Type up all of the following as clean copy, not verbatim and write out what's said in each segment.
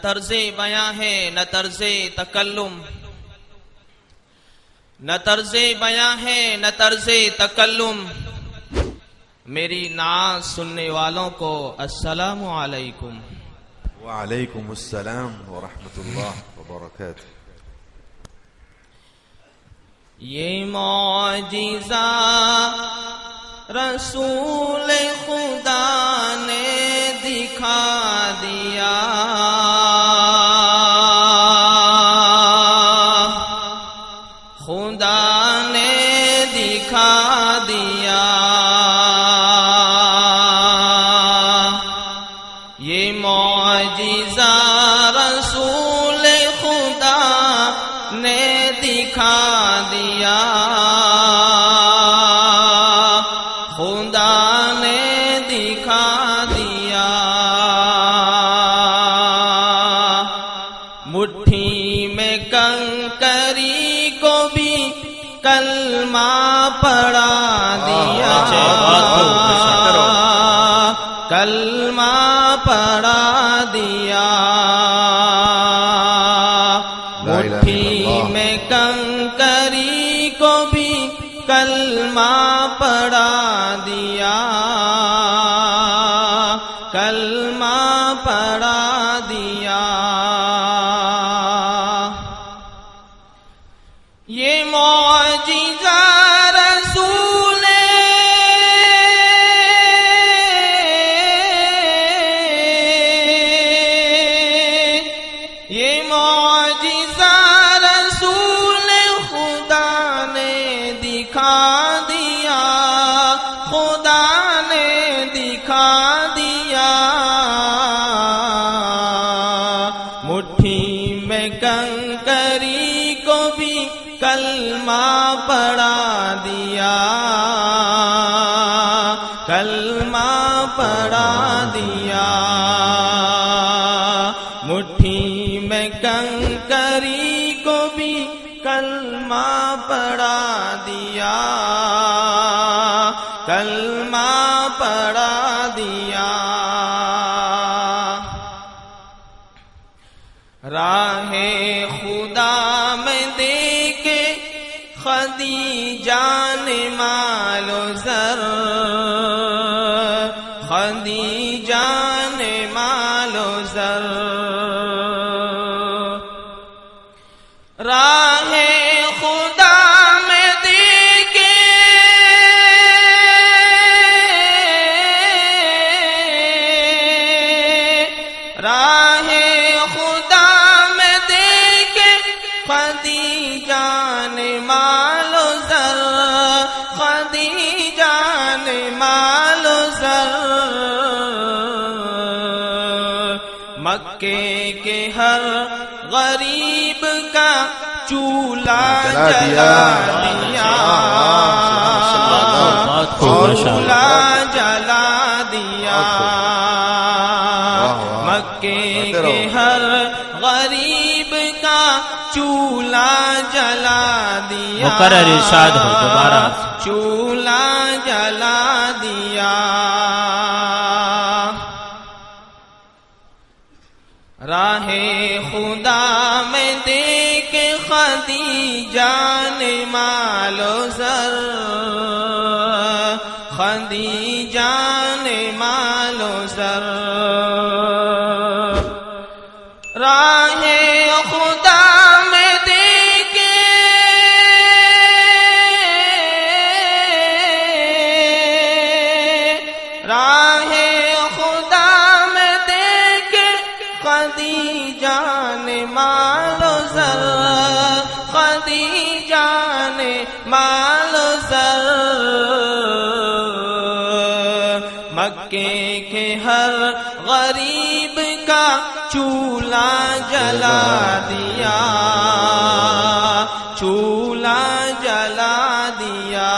طرز بیاں ہے نہ طرز تکلم، نہ طرز بیاں ہے نہ طرز تکلم. میری نعت سننے والوں کو السلام علیکم. وعلیکم السلام ورحمۃ اللہ وبرکاتہ. یہ معجزہ رسول خدا نے دکھا دیا، خدا نے دکھا دیا. یہ معجزہ رسول خدا نے دکھا دیا، خدا نے دکھا دیا. مٹھی میں کنکری کو بھی کلمہ پڑھا دیا، کلمہ پڑھا دیا. مٹھی میں کنکری کو بھی کلمہ پڑھا دیا، کلمہ پڑھا دیا. یہ معجزہ رسول یہ معجزہ رسول خدا نے دکھا دیا، خدا نے دکھا دیا. مٹھی میں کنکری کو بھی کلمہ پڑھا دیا، کلمہ پڑھا دیا. مٹھی میں کنکری کو بھی کلمہ پڑھا دیا، کلمہ پڑھا دیا. راہ خدا میں دیکھے خدیجہ نے مال و زر، خدیجہ نے مال و زر. راہ خدا میں دیکھے راہ خدا میں دیکھے خدیجہ نے مال و زر، خدیجہ نے مال و زر. مکے کے ہر غریب کا چولہا جلا دیا، چولہا جلا دیا. مکے کے ہر غریب کا چولہا جلا دیا، مقرر ارشاد ہو دوبارہ. چولہا جلا دیا. راہ خدا میں دیکھ خدیجہ نے مال و زر، خدیجہ نے مال و زر. راہ خدا میں دیکھے راہ خدا میں دیکھے خدیجہ نے مال و زر، خدیجہ نے مال و زر. مکے کے ہر غریب کا چولہا جلا دیا، چولہا جلا دیا.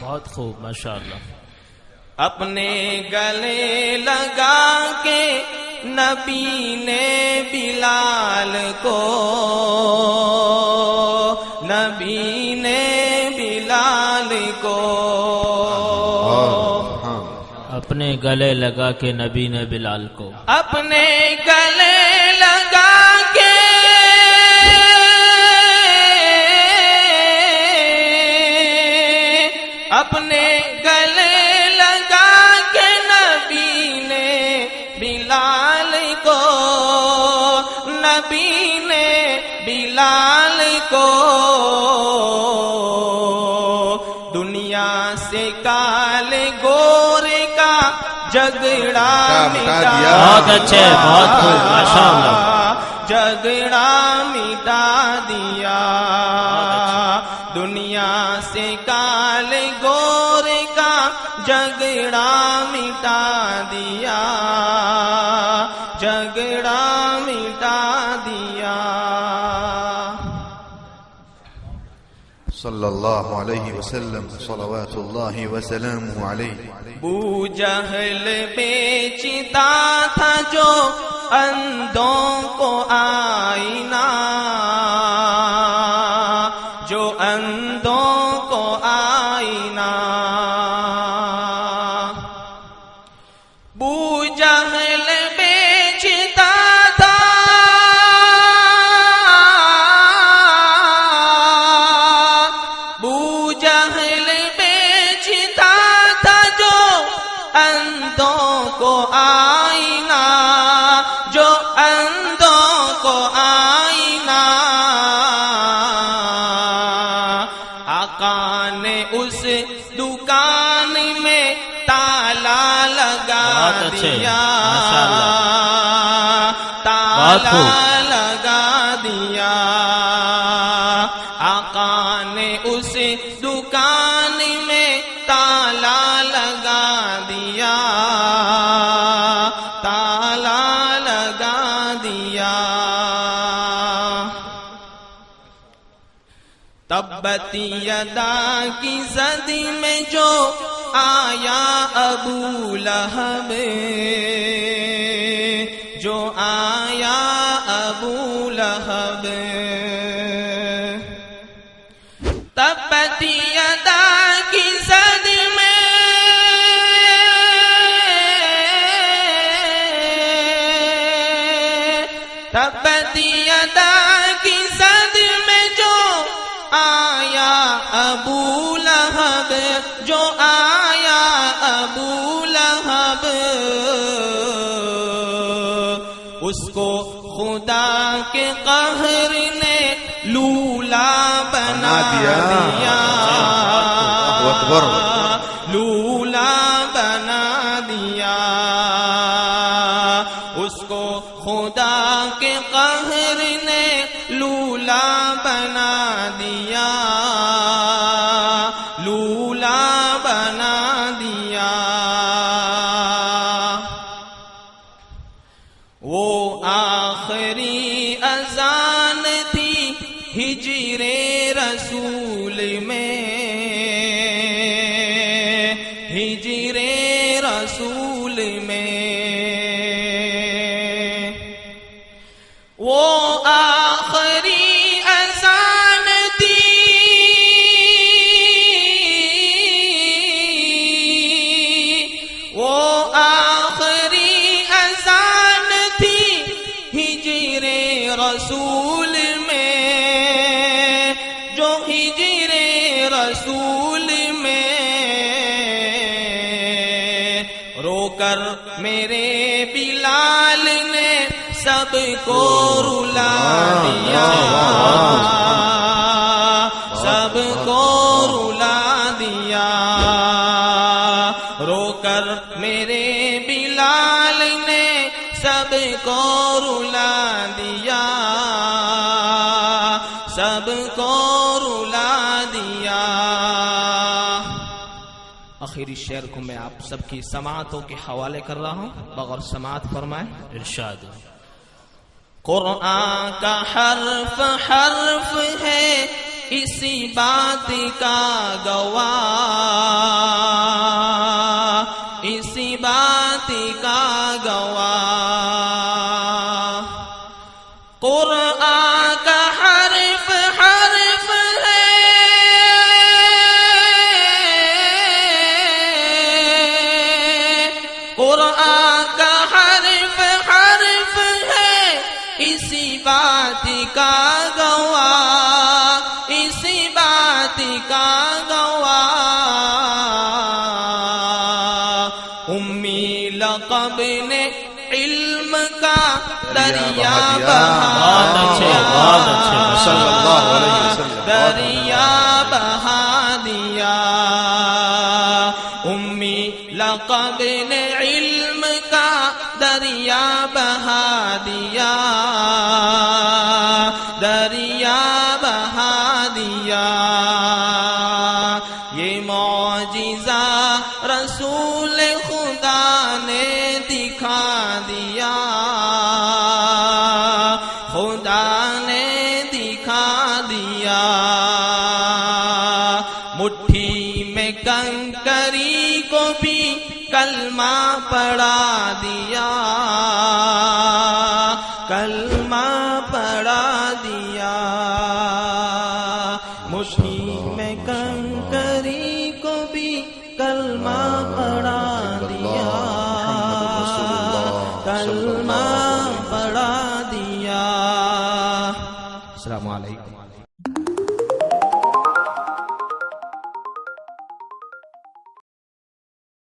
بہت خوب ماشاءاللہ. اپنے گلے لگا کے نبی نے بلال کو، نبی نے بلال کو. اپنے گلے لگا کے نبی نے بلال کو، اپنے گلے لگا کے اپنے گلے لگا کے نبی نے بلال کو، نبی نے بلال کو دنیا سے کالے گورے کا جھگڑا مٹا دیا۔ بہت اچھے، بہت خوب، ماشاء اللہ۔ جھگڑا مٹا دیا، دنیا سے کالے گورے کا جھگڑا مٹا دیا، جھگڑا مٹا دیا۔ صلی اللہ علیہ وسلم صلوات اللہ وسلامہ علیہ۔ ابو جہل بیچتا تھا جو اندھوں کو آئینہ، جو اندھوں کو آئینہ، ابو جہل بیچتا تھا ابو جہل بیچتا تھا جو اندھوں کو آئینہ، جو اندھوں کو آئینہ، آقا نے اس دکان میں تالا لگا بہت اچھے، دیا، ماشاء اللہ۔ بہت تالا خوب۔ لگا دیا، آقا نے اس دکان میں تالا لگا دیا، تالا لگا دیا۔ تبت یدا کی زد میں جو آیا ابو لہب، جو آیا ابو لہب، تبت یدا کی زد میں تبت یدا کی زد میں جو آیا ابو لہب، جو آیا ابو لہب، اس کو خدا کے قہر نے لولا بنا دیا، اللہ اکبر، لولا بنا دیا، اس کو خدا کے قہر نے لولا بنا دیا، لولا بنا دیا۔ وہ آخری اذان تھی ہجر رسول میں، ہجر رسول میں، وہ آخری اذان تھی، وہ آخری اذان تھی ہجر رسول میں، جو ہجر رسول میں، رو کر میرے بلال نے سب کو رلا دیا، سب کو رلا دیا، رو کر میرے بلال نے سب کو رلا دیا، سب کو رلا دیا۔ آخری شعر کو میں آپ سب کی سماعتوں کے حوالے کر رہا ہوں، بغور سماعت فرمائیں۔ ارشاد۔ قرآن کا حرف حرف ہے اسی بات کا گواہ، اسی بات کا گواہ، قرآن کا حرف حرف ہے کا گواہ، اسی بات کا گواہ، امی لقب نے علم کا دریا بہا بہت اچھے، بہت اچھے، صلی اللہ علیہ وسلم، دریا بہا دیا، امی لقب نے علم کا دریا بہا دیا، دریا بہا دیا، یہ معجزہ رسول خدا نے دکھا دیا، خدا نے دکھا دیا، مٹھی میں کنکری کو بھی کلمہ پڑھا دیا، کلمہ پڑھا دیا، مٹھی میں کنکری کو بھی کلمہ پڑھا دیا، کلمہ پڑھا دیا۔ السلام علیکم۔